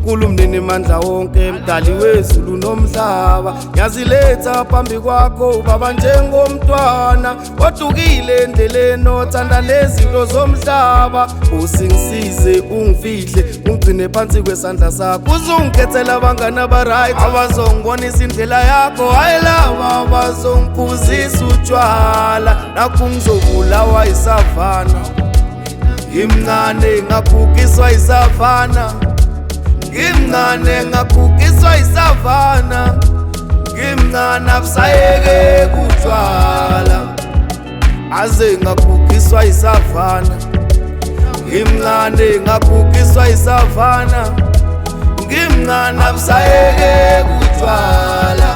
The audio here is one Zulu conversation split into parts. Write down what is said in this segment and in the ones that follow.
Nkulunkulu mnini mandla wonke, mdali wezulu nomhlaba, ngiyaziletha phambi kwakho baba njengomntwana odukile endleleni othanda nezinto zomhlaba. Usingisize ungifihle ungigcine phansi kwesandla sakho, uzungikhethela abangani abaright abazongibonisa indlela yakho, hayi laba abazongiphuzisa utshwala. Nakhu ngizobulawa iSavanna, ngimncane ngakhukiswa iSavanna, ngimncane ngakhukiswa iSavanna, ngimncane abusayeke kutshwala, aze ngakhukiswa iSavanna, ngimncane ngakhukiswa iSavanna, ngimncane abusayeke kutshwala,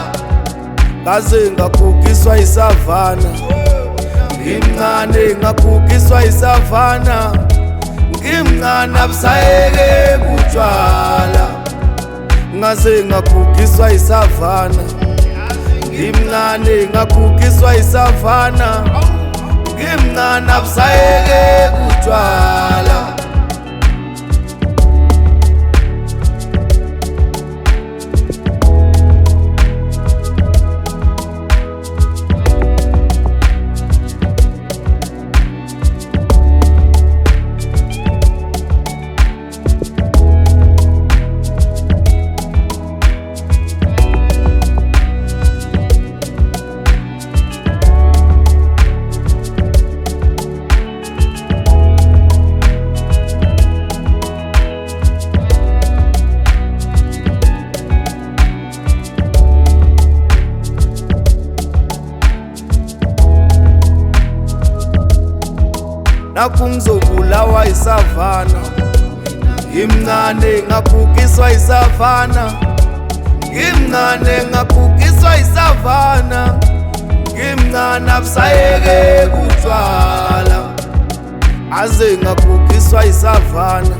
kaze ngakhukiswa iSavanna, ngimncane ngakhukiswa iSavanna, ngimncane abusayeke kutshwala, ngaze ngakhukiswa iSavanna, ngimncane ngakhukiswa iSavanna, ngimncane abusayeke kutshwala. Nakhu ngizobulawa iSavanna, ngimncane ngakhukiswa iSavanna, ngimncane ngakhukiswa iSavanna, ngimncane abusayeke kutshwala, aze ngakhukiswa iSavanna,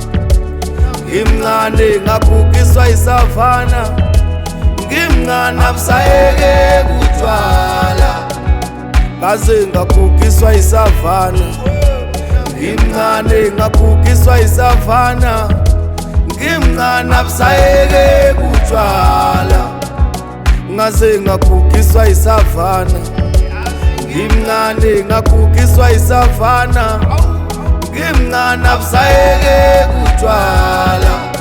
ngimncane ngakhukiswa iSavanna, ngimncane abusayeke kutshwala, kaze ngakhukiswa iSavanna, ngimncane ngakhukiswa iSavanna, ngimncane abusayeke kutshwala, ngaze ngakhukiswa iSavanna, ngimncane ngakhukiswa iSavanna, ngimncane abusayeke kutshwala.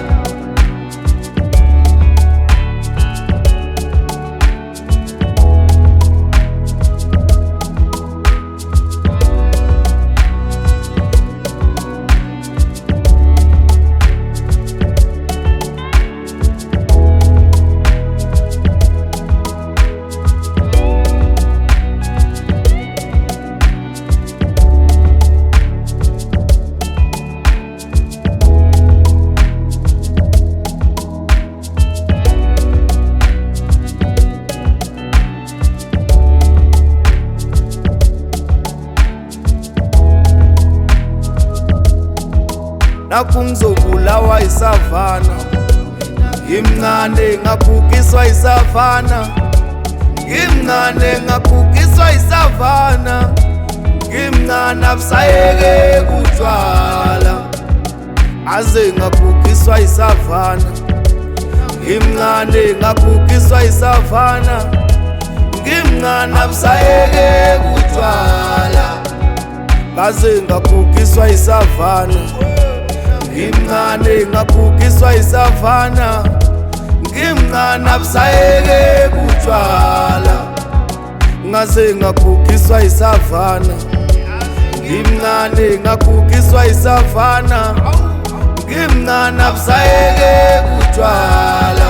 Nakhu ngizobulawa iSavanna, ngimncane ngakhukiswa iSavanna, ngimncane ngakhukiswa iSavanna, ngimncane abusayeke kutshwala, aze ngakhukiswa iSavanna, ngimncane ngakhukiswa iSavanna, ngimncane abusayeke kutshwala, kaze ngakhukiswa iSavanna, ngimncane ngakhukiswa iSavanna, ngimncane abusayeke kutshwala, ngaze ngakhukiswa iSavanna, ngimncane ngakhukiswa iSavanna, ngimncane abusayeke kutshwala.